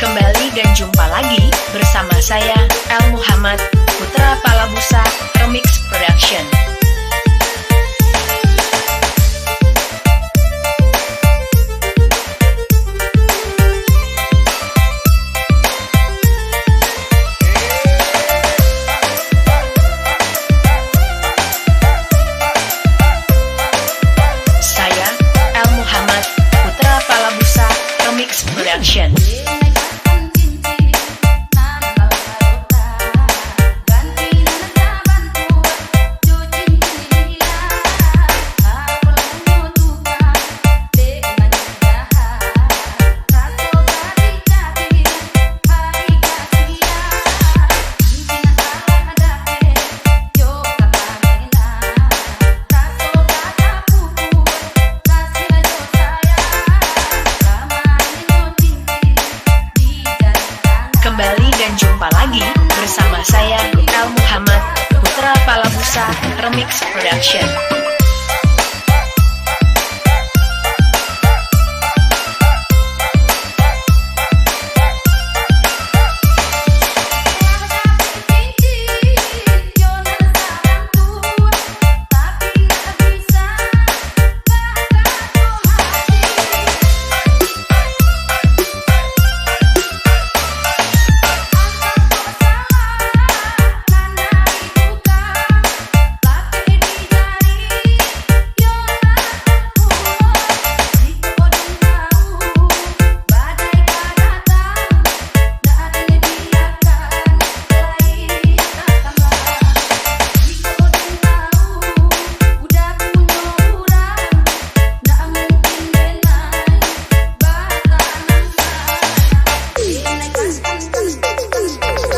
Kembali dan jumpa lagi bersama saya El Muhammad Putra Palabusa Remix Production. Saya El Muhammad Putra Palabusa Remix Production. Kembali dan jumpa lagi bersama saya El Muhammad Putra Palabusa Remix Production.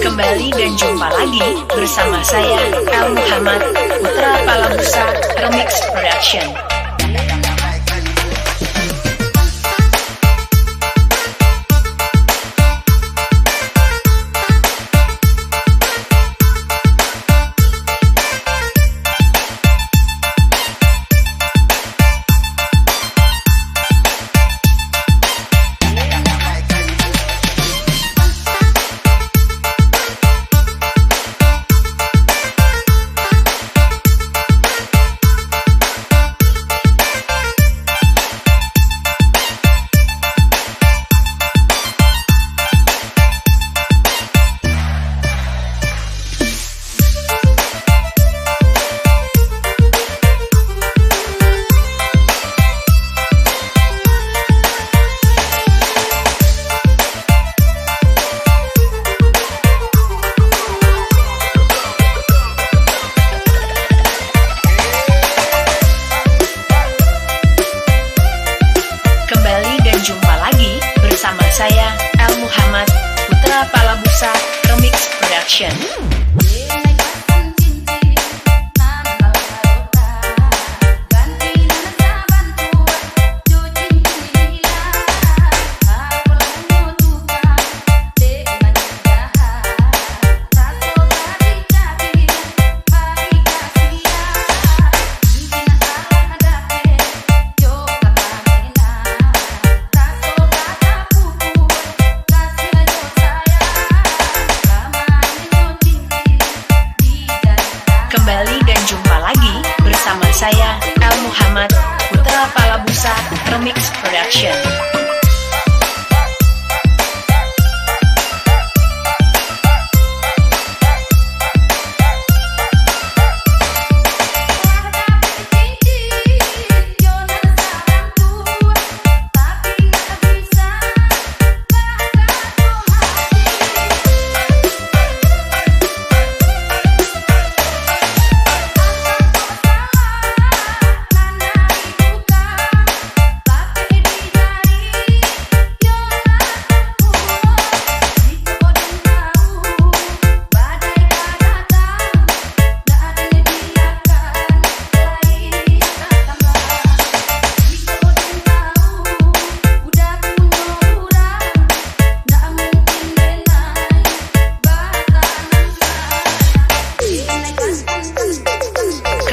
Kembali dan jumpa lagi bersama saya El Muhammad Putra Palabusa Remix Production. Jumpa lagi bersama saya El Muhammad Putra Palabusa Remix Production. Kembali dan jumpa lagi bersama saya El Muhammad Putra Palabusa Remix Production.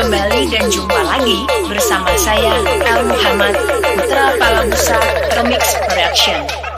Kembali dan jumpa lagi bersama saya El Muhammad Putra Palabusa Remix Production.